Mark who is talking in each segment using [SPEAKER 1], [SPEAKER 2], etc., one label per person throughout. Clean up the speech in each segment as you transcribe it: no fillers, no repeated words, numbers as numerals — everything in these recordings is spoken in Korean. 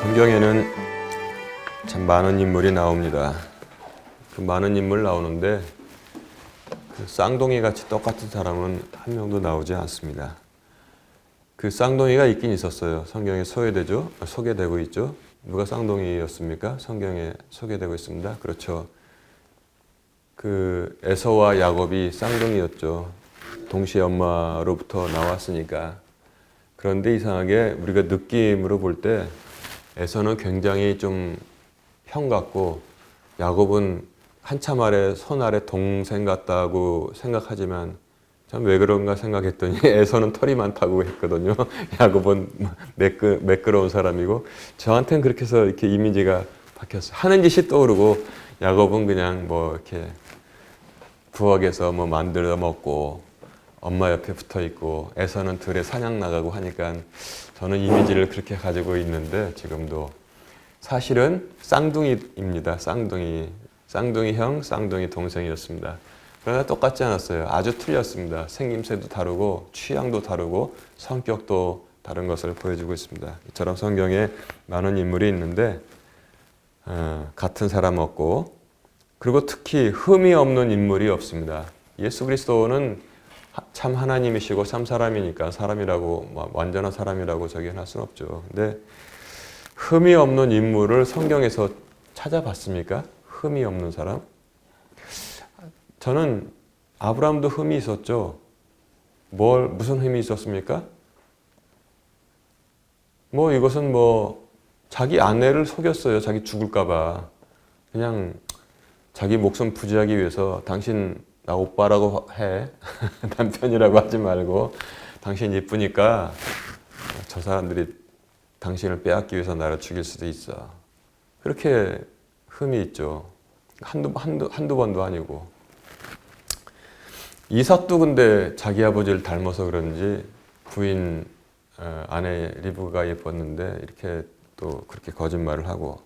[SPEAKER 1] 성경에는 참 많은 인물이 나옵니다. 그 많은 인물 나오는데 그 쌍둥이 같이 똑같은 사람은 한 명도 나오지 않습니다. 그 쌍둥이가 있긴 있었어요. 성경에 소개되고 있죠. 누가 쌍둥이였습니까? 성경에 소개되고 있습니다. 그렇죠. 그 에서와 야곱이 쌍둥이였죠. 동시에 엄마로부터 나왔으니까. 그런데 이상하게 우리가 느낌으로 볼 때 에서는 굉장히 좀 형 같고 야곱은 한참 아래 손 아래 동생 같다고 생각하지만 참 왜 그런가 생각했더니 에서는 털이 많다고 했거든요. 야곱은 매끄러운 사람이고 저한테는 그렇게 해서 이렇게 이미지가 바뀌었어요. 하는 짓이 떠오르고 야곱은 그냥 뭐 이렇게 부엌에서 뭐 만들어 먹고 엄마 옆에 붙어 있고 에서는 들에 사냥 나가고 하니까 저는 이미지를 그렇게 가지고 있는데 지금도 사실은 쌍둥이입니다. 쌍둥이 형, 쌍둥이 동생이었습니다. 그러나 똑같지 않았어요. 아주 틀렸습니다. 생김새도 다르고 취향도 다르고 성격도 다른 것을 보여주고 있습니다. 이처럼 성경에 많은 인물이 있는데 같은 사람 없고 그리고 특히 흠이 없는 인물이 없습니다. 예수 그리스도는 참 하나님이시고 참 사람이니까 사람이라고 완전한 사람이라고 저기할 수는 없죠. 근데 흠이 없는 인물을 성경에서 찾아봤습니까? 흠이 없는 사람? 저는 아브라함도 흠이 있었죠. 무슨 흠이 있었습니까? 이것은 자기 아내를 속였어요. 자기 죽을까봐. 그냥 자기 목숨 부지하기 위해서 당신 나 오빠라고 해. 남편이라고 하지 말고 당신 이쁘니까 저 사람들이 당신을 빼앗기 위해서 나를 죽일 수도 있어. 그렇게 흠이 있죠. 한두 번도 아니고. 이삭도 근데 자기 아버지를 닮아서 그런지 부인 아내 리브가 예뻤는데 이렇게 또 그렇게 거짓말을 하고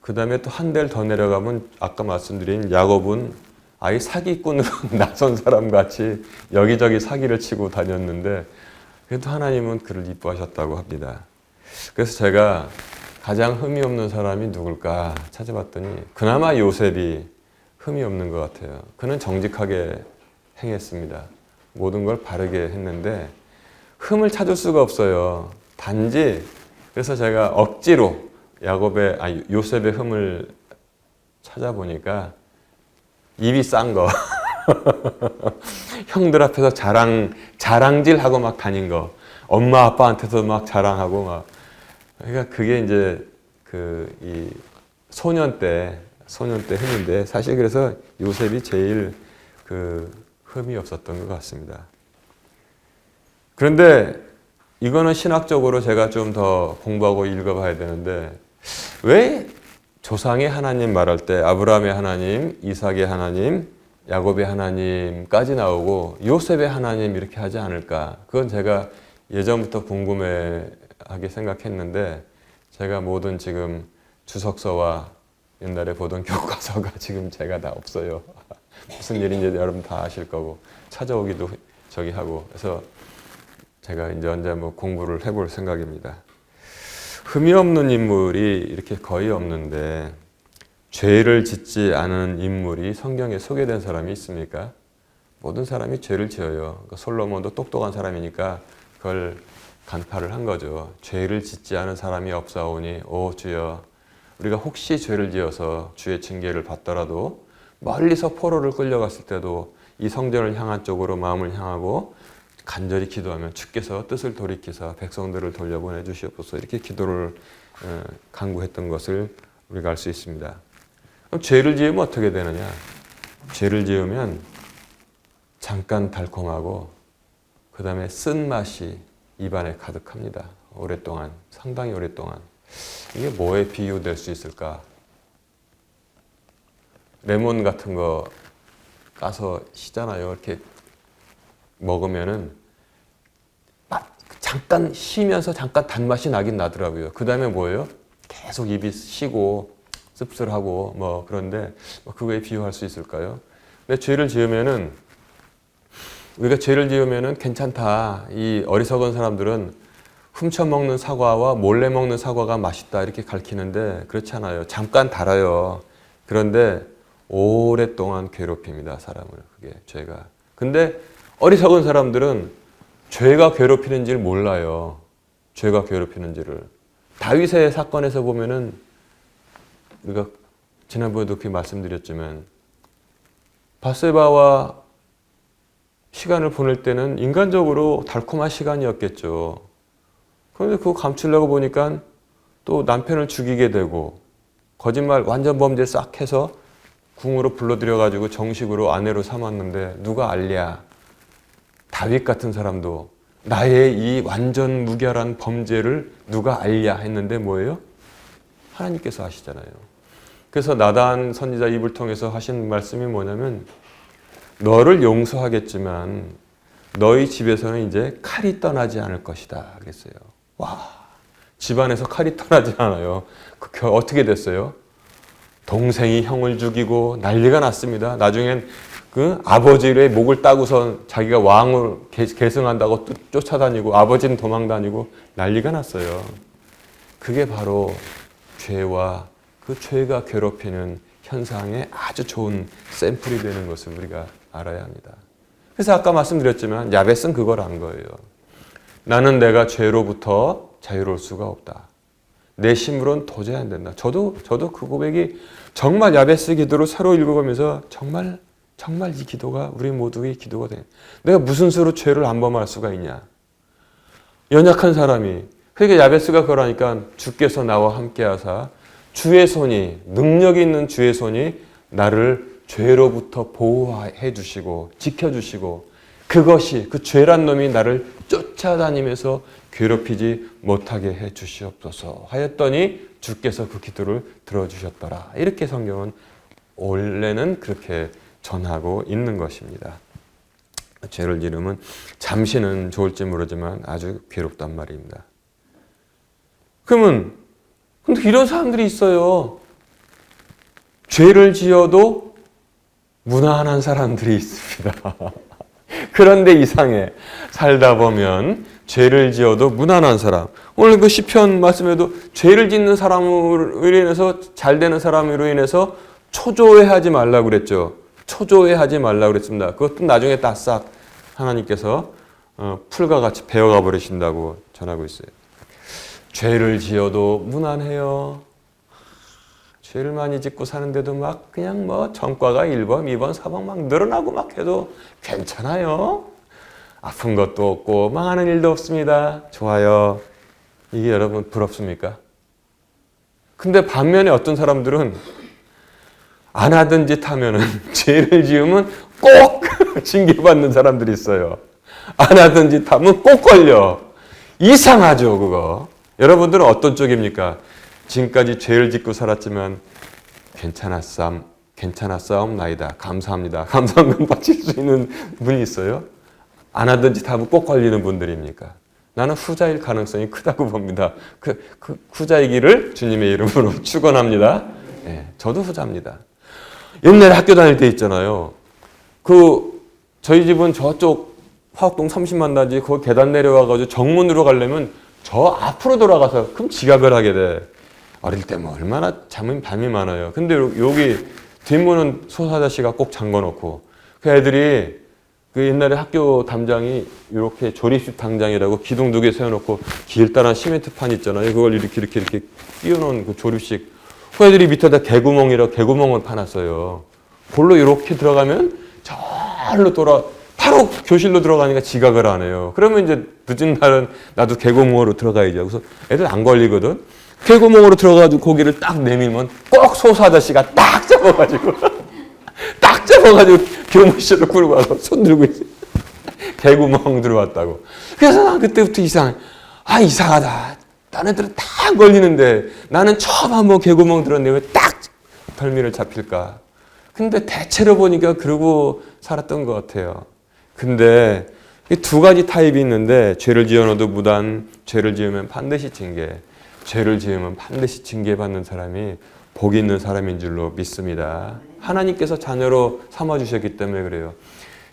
[SPEAKER 1] 그 다음에 또 한 대를 더 내려가면 아까 말씀드린 야곱은 아예 사기꾼으로 나선 사람같이 여기저기 사기를 치고 다녔는데 그래도 하나님은 그를 이뻐하셨다고 합니다. 그래서 제가 가장 흠이 없는 사람이 누굴까 찾아봤더니 그나마 요셉이 흠이 없는 것 같아요. 그는 정직하게 행했습니다. 모든 걸 바르게 했는데 흠을 찾을 수가 없어요. 단지 그래서 제가 억지로 요셉의 흠을 찾아보니까 입이 싼 거. 형들 앞에서 자랑질하고 막 다닌 거. 엄마 아빠한테도 막 자랑하고 막. 그러니까 그게 이제 이 소년 때 흠인데 사실 그래서 요셉이 제일 흠이 없었던 것 같습니다. 그런데 이거는 신학적으로 제가 좀 더 공부하고 읽어봐야 되는데 왜 조상의 하나님 말할 때 아브라함의 하나님, 이삭의 하나님, 야곱의 하나님까지 나오고 요셉의 하나님 이렇게 하지 않을까? 그건 제가 예전부터 궁금해하게 생각했는데 제가 모든 지금 주석서와 옛날에 보던 교과서가 지금 제가 다 없어요. 무슨 일인지 여러분 다 아실 거고 찾아오기도 하고 그래서 제가 이제 언제 공부를 해볼 생각입니다. 흠이 없는 인물이 이렇게 거의 없는데 죄를 짓지 않은 인물이 성경에 소개된 사람이 있습니까? 모든 사람이 죄를 지어요. 솔로몬도 똑똑한 사람이니까 그걸 간파를 한 거죠. 죄를 짓지 않은 사람이 없사오니 오 주여 우리가 혹시 죄를 지어서 주의 징계를 받더라도 멀리서 포로를 끌려갔을 때도 이 성전을 향한 쪽으로 마음을 향하고 간절히 기도하면 주께서 뜻을 돌이키사 백성들을 돌려보내 주시옵소서 이렇게 기도를 간구했던 것을 우리가 알 수 있습니다. 그럼 죄를 지으면 어떻게 되느냐? 죄를 지으면 잠깐 달콤하고 그 다음에 쓴맛이 입안에 가득합니다. 오랫동안, 상당히 오랫동안. 이게 뭐에 비유될 수 있을까? 레몬 같은 거 까서 시잖아요. 이렇게 먹으면은 잠깐 쉬면서 잠깐 단맛이 나긴 나더라고요. 그 다음에 뭐예요? 계속 입이 쉬고 씁쓸하고 그런데 그거에 비유할 수 있을까요? 근데 우리가 죄를 지으면은 괜찮다. 이 어리석은 사람들은 훔쳐먹는 사과와 몰래 먹는 사과가 맛있다 이렇게 가르치는데 그렇지 않아요. 잠깐 달아요. 그런데 오랫동안 괴롭힙니다. 사람을. 그게 죄가. 근데 어리석은 사람들은 죄가 괴롭히는지를 몰라요. 죄가 괴롭히는지를. 다윗의 사건에서 보면은 우리가 지난번에도 그렇게 말씀드렸지만 바세바와 시간을 보낼 때는 인간적으로 달콤한 시간이었겠죠. 그런데 그거 감추려고 보니까 또 남편을 죽이게 되고 거짓말 완전 범죄 싹 해서 궁으로 불러들여가지고 정식으로 아내로 삼았는데 누가 알랴. 다윗 같은 사람도 나의 이 완전 무결한 범죄를 누가 알랴 했는데 뭐예요? 하나님께서 하시잖아요. 그래서 나단 선지자 입을 통해서 하신 말씀이 뭐냐면 너를 용서하겠지만 너희 집에서는 이제 칼이 떠나지 않을 것이다 그랬어요. 와, 집안에서 칼이 떠나지 않아요. 어떻게 됐어요? 동생이 형을 죽이고 난리가 났습니다. 나중엔 그 아버지의 목을 따고서 자기가 왕을 계승한다고 쫓아다니고 아버지는 도망다니고 난리가 났어요. 그게 바로 죄와 그 죄가 괴롭히는 현상의 아주 좋은 샘플이 되는 것을 우리가 알아야 합니다. 그래서 아까 말씀드렸지만 야벳은 그걸 안 거예요. 나는 내가 죄로부터 자유로울 수가 없다. 내 힘으로는 도저히 안 된다. 저도 그 고백이 정말 야베스 기도로 새로 읽어가면서 정말 이 기도가 우리 모두의 기도가 돼. 내가 무슨 수로 죄를 안 범할 수가 있냐. 연약한 사람이. 그러니까 야베스가 그러니까 주께서 나와 함께 하사 주의 손이 능력 있는 주의 손이 나를 죄로부터 보호해 주시고 지켜주시고 그것이 그 죄란 놈이 나를 쫓아다니면서 괴롭히지 못하게 해 주시옵소서 하였더니 주께서 그 기도를 들어주셨더라. 이렇게 성경은 원래는 그렇게 전하고 있는 것입니다. 죄를 지으면 잠시는 좋을지 모르지만 아주 괴롭단 말입니다. 그러면 근데 이런 사람들이 있어요. 죄를 지어도 무난한 사람들이 있습니다. 그런데 이상해. 살다 보면 죄를 지어도 무난한 사람. 오늘 그 시편 말씀에도 죄를 짓는 사람으로 인해서 잘 되는 사람으로 인해서 초조해하지 말라고 그랬죠. 초조해하지 말라고 그랬습니다. 그것도 나중에 다 싹 하나님께서 풀과 같이 베어가 버리신다고 전하고 있어요. 죄를 지어도 무난해요. 죄를 많이 짓고 사는데도 막 그냥 뭐 전과가 1번, 2번, 4번 막 늘어나고 막 해도 괜찮아요. 아픈 것도 없고 망하는 일도 없습니다. 좋아요. 이게 여러분 부럽습니까? 근데 반면에 어떤 사람들은 안 하던 짓 하면은 죄를 지으면 꼭 징계받는 사람들이 있어요. 안 하던 짓 하면 꼭 걸려. 이상하죠, 그거. 여러분들은 어떤 쪽입니까? 지금까지 죄를 짓고 살았지만 괜찮았사옵나이다. 감사합니다. 감사함 바칠 수 있는 분이 있어요? 안 하던 짓 하면 꼭 걸리는 분들입니까? 나는 후자일 가능성이 크다고 봅니다. 그 후자이기를 주님의 이름으로 축원합니다. 네, 저도 후자입니다. 옛날에 학교 다닐 때 있잖아요. 저희 집은 저쪽 화곡동 30만 단지 거기 계단 내려와가지고 정문으로 가려면 저 앞으로 돌아가서 그럼 지각을 하게 돼. 어릴 때 뭐 얼마나 밤이 많아요. 근데 여기 뒷문은 소사자씨가 꼭 잠궈놓고 그 애들이 그 옛날에 학교 담장이 이렇게 조립식 당장이라고 기둥 2개 세워놓고 길다란 시멘트판 있잖아요. 그걸 이렇게 끼워놓은 그 조립식. 그 애들이 밑에다 개구멍을 파놨어요. 볼로 이렇게 들어가면 절로 바로 교실로 들어가니까 지각을 안 해요. 그러면 이제 늦은 날은 나도 개구멍으로 들어가야죠. 그래서 애들 안 걸리거든. 개구멍으로 들어가가지고 고기를 딱 내밀면 꼭 소수 아저씨가 딱 잡아가지고 교무실로 끌고 와서 손 들고 있어요. 개구멍 들어왔다고. 그래서 난 그때부터 이상하다. 딴 애들은 다 안 걸리는데 나는 처음 한번 개구멍 들었는데 왜 딱 덜미를 잡힐까. 근데 대체로 보니까 그러고 살았던 것 같아요. 근데 이 2가지 타입이 있는데 죄를 지어놓어도 무단, 죄를 지으면 반드시 징계. 죄를 지으면 반드시 징계받는 사람이 복 있는 사람인 줄로 믿습니다. 하나님께서 자녀로 삼아주셨기 때문에 그래요.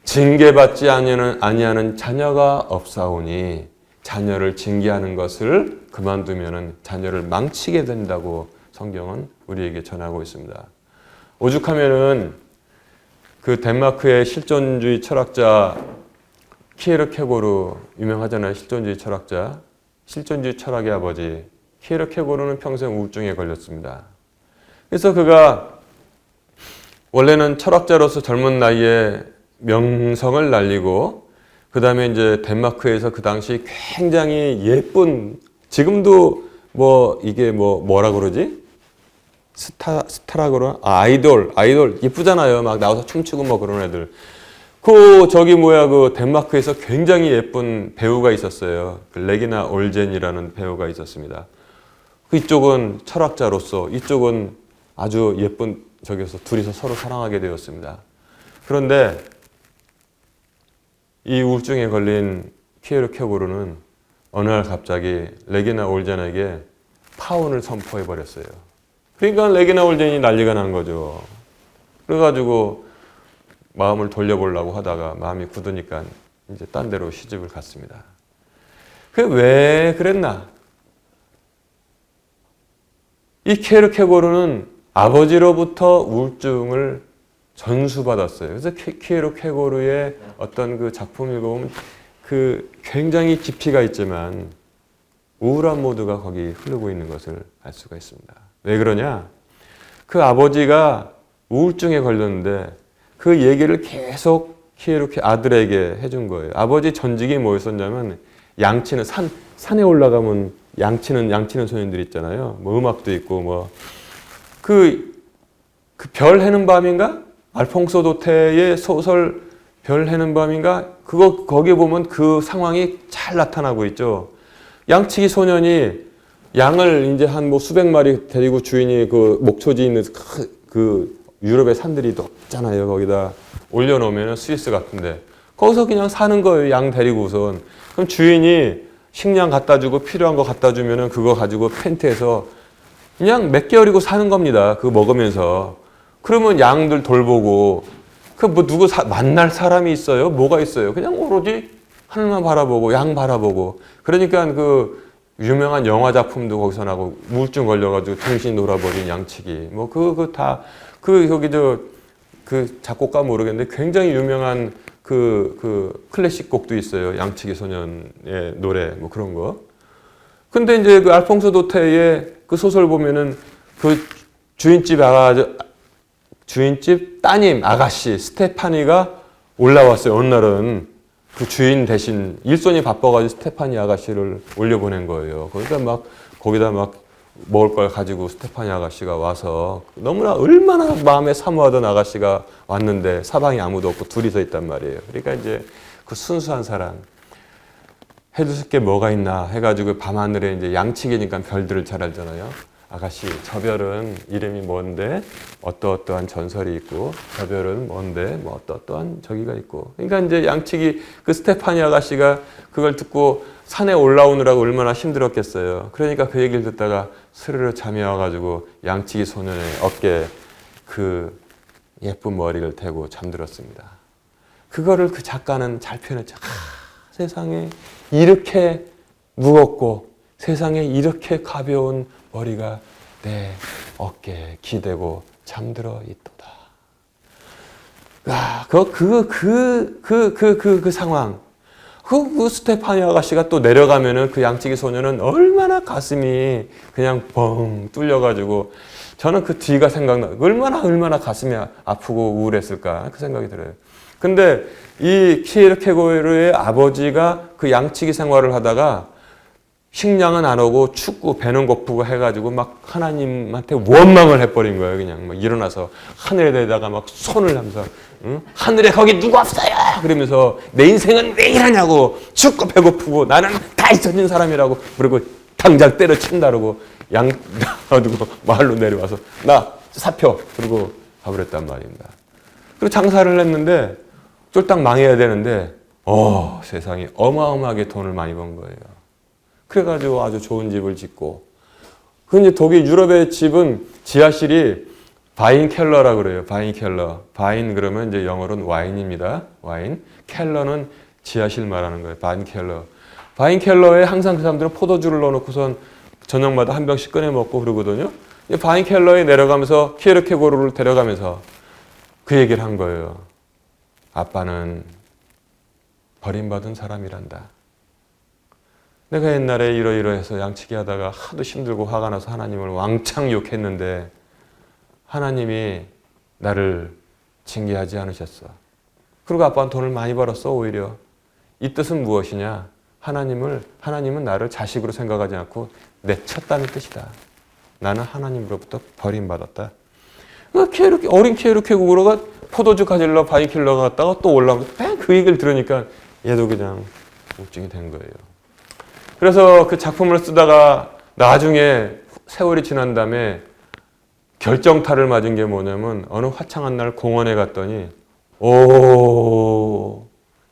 [SPEAKER 1] 징계받지 아니하는 자녀가 없사오니 자녀를 징계하는 것을 그만두면 자녀를 망치게 된다고 성경은 우리에게 전하고 있습니다. 오죽하면은 그 덴마크의 실존주의 철학자 키에르케고르 유명하잖아요. 실존주의 철학자. 실존주의 철학의 아버지 키에르케고르는 평생 우울증에 걸렸습니다. 그래서 그가 원래는 철학자로서 젊은 나이에 명성을 날리고 그 다음에 이제 덴마크에서 그 당시 굉장히 예쁜 지금도 뭐 이게 뭐라 그러지? 스타라 그러나? 아이돌 예쁘잖아요. 막 나와서 춤추고 뭐 그런 애들. 그 덴마크에서 굉장히 예쁜 배우가 있었어요. 그 레기나 올젠이라는 배우가 있었습니다. 이쪽은 철학자로서 이쪽은 아주 예쁜 저기서 둘이서 서로 사랑하게 되었습니다. 그런데 이 우울증에 걸린 키에르케고르는 어느 날 갑자기 레기나 올젠에게 파혼을 선포해 버렸어요. 그러니까 레기나 올젠이 난리가 난 거죠. 그래가지고 마음을 돌려보려고 하다가 마음이 굳으니까 이제 딴 데로 시집을 갔습니다. 그게 왜 그랬나? 이 키에르케고르는 아버지로부터 우울증을 전수받았어요. 그래서 키에르케고르의 어떤 그 작품 읽어보면 그 굉장히 깊이가 있지만 우울한 모드가 거기 흐르고 있는 것을 알 수가 있습니다. 왜 그러냐? 그 아버지가 우울증에 걸렸는데 그 얘기를 계속 키에르케 아들에게 해준 거예요. 아버지 전직이 뭐였었냐면 양치는 산에 올라가면 양치는 소년들 있잖아요. 뭐 음악도 있고 뭐 그 별 해는 밤인가? 알퐁소 도테의 소설 별 해는 밤인가? 거기에 보면 그 상황이 잘 나타나고 있죠. 양치기 소년이 양을 이제 한 뭐 수백 마리 데리고 주인이 그 목초지 있는 그 유럽의 산들이 높잖아요. 거기다 올려놓으면 스위스 같은데 거기서 그냥 사는 거예요. 양 데리고선. 그럼 주인이 식량 갖다 주고 필요한 거 갖다 주면은 그거 가지고 텐트에서 그냥 몇 개월이고 사는 겁니다. 그거 먹으면서. 그러면 양들 돌보고 그 뭐 누구 만날 사람이 있어요? 뭐가 있어요? 그냥 오로지 하늘만 바라보고 양 바라보고. 그러니까 그 유명한 영화 작품도 거기서 나고 우울증 걸려가지고 정신이 놀아버린 양치기. 뭐 여기 그 작곡가 모르겠는데 굉장히 유명한 그 클래식 곡도 있어요. 양치기 소년의 노래 뭐 그런 거. 근데 이제 그 알퐁소 도테의 그 소설 보면은 그 주인집 따님 아가씨 스테파니가 올라왔어요. 어느 날은 그 주인 대신 일손이 바빠가지고 스테파니 아가씨를 올려보낸 거예요. 거기다 막 먹을 걸 가지고 스테파니 아가씨가 와서 너무나 얼마나 마음에 사모하던 아가씨가 왔는데 사방에 아무도 없고 둘이서 있단 말이에요. 그러니까 이제 그 순수한 사랑. 해줄 게 뭐가 있나 해가지고 밤하늘에 이제 양치기니까 별들을 잘 알잖아요. 아가씨, 저 별은 이름이 뭔데 어떠어떠한 전설이 있고 저 별은 뭔데 뭐 어떠어떠한 저기가 있고. 그러니까 이제 양치기 그 스테파니 아가씨가 그걸 듣고 산에 올라오느라고 얼마나 힘들었겠어요. 그러니까 그 얘기를 듣다가 스르르 잠이 와가지고 양치기 소년의 어깨에 그 예쁜 머리를 대고 잠들었습니다. 그거를 그 작가는 잘 표현했죠. 세상에 이렇게 무겁고 세상에 이렇게 가벼운 머리가 내 어깨에 기대고 잠들어 있도다. 그 상황. 그 스테파니 아가씨가 또 내려가면은 그 양치기 소년은 얼마나 가슴이 그냥 뻥 뚫려가지고 저는 그 뒤가 생각나. 얼마나 가슴이 아프고 우울했을까 그 생각이 들어요. 근데 이 키에르케고르의 아버지가 그 양치기 생활을 하다가 식량은 안 오고 춥고 배는 고프고 해가지고 막 하나님한테 원망을 해버린 거예요. 그냥 막 일어나서 하늘에다가 막 손을 하면서 응? 하늘에 거기 누구 없어요? 그러면서 내 인생은 왜 이러냐고 춥고 배고프고 나는 다 잊혀진 사람이라고 그리고 당장 때려친다고 놔두고 마을로 내려와서 나 사표 그러고 가버렸단 말입니다. 그리고 장사를 했는데 쫄딱 망해야 되는데 세상에 어마어마하게 돈을 많이 번 거예요. 그래가지고 아주 좋은 집을 짓고 근데 독일 유럽의 집은 지하실이 바인켈러라 그래요. 바인켈러. 바인 그러면 이제 영어로는 와인입니다. 와인. 켈러는 지하실 말하는 거예요. 바인켈러. 바인켈러에 항상 그 사람들은 포도주를 넣어놓고선 저녁마다 한 병씩 꺼내 먹고 그러거든요. 바인켈러에 내려가면서 키에르케고르를 데려가면서 그 얘기를 한 거예요. 아빠는 버림받은 사람이란다. 내가 옛날에 이러이러해서 양치기 하다가 하도 힘들고 화가 나서 하나님을 왕창 욕했는데 하나님이 나를 징계하지 않으셨어. 그리고 아빠는 돈을 많이 벌었어. 오히려 이 뜻은 무엇이냐? 하나님은 나를 자식으로 생각하지 않고 내쳤다는 뜻이다. 나는 하나님으로부터 버림받았다. 어린 키에르케고르가 포도주 가질러 바인킬러가 갔다가 또 올라오면서 그 얘기를 들으니까 얘도 그냥 우증이 된 거예요. 그래서 그 작품을 쓰다가 나중에 세월이 지난 다음에 결정타를 맞은 게 뭐냐면 어느 화창한 날 공원에 갔더니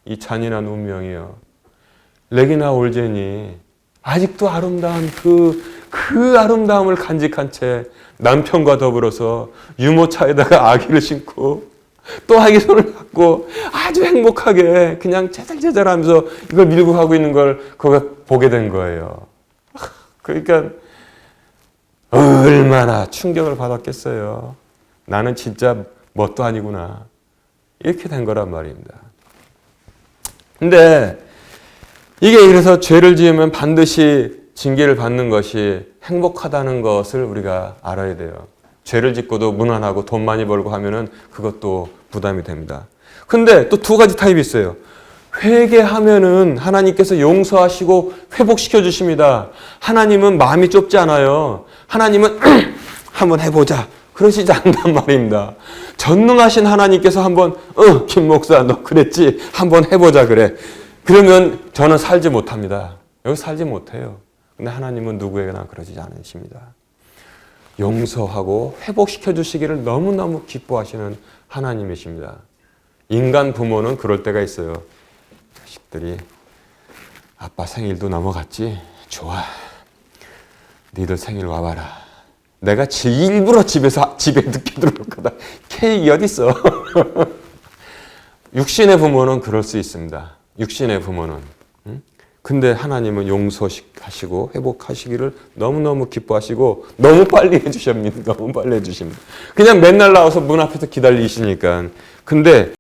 [SPEAKER 1] 이 잔인한 운명이요. 레기나 올젠이 아직도 아름다운 그 아름다움을 간직한 채 남편과 더불어서 유모차에다가 아기를 신고 또 아기 손을 잡고 아주 행복하게 그냥 제잘제잘하면서 이걸 밀고 가고 있는 걸 그거 보게 된 거예요. 그러니까 얼마나 충격을 받았겠어요. 나는 진짜 뭣도 아니구나. 이렇게 된 거란 말입니다. 근데 이게 그래서 죄를 지으면 반드시 징계를 받는 것이 행복하다는 것을 우리가 알아야 돼요. 죄를 짓고도 무난하고 돈 많이 벌고 하면은 그것도 부담이 됩니다. 근데 또 두 가지 타입이 있어요. 회개하면은 하나님께서 용서하시고 회복시켜 주십니다. 하나님은 마음이 좁지 않아요. 하나님은 한번 해보자. 그러시지 않단 말입니다. 전능하신 하나님께서 한번 김 목사 너 그랬지? 한번 해보자 그래. 그러면 저는 살지 못합니다. 여기 살지 못해요. 근데 하나님은 누구에게나 그러지 않으십니다. 용서하고 회복시켜 주시기를 너무너무 기뻐하시는 하나님이십니다. 인간 부모는 그럴 때가 있어요. 자식들이 아빠 생일도 넘어갔지? 좋아. 니들 생일 와봐라. 내가 일부러 집에 늦게 들어올 거다. 케이크 어딨어? 육신의 부모는 그럴 수 있습니다. 육신의 부모는. 근데 하나님은 용서하시고 회복하시기를 너무너무 기뻐하시고 너무 빨리 해주십니다. 너무 빨리 해주십니다. 그냥 맨날 나와서 문 앞에서 기다리시니까. 근데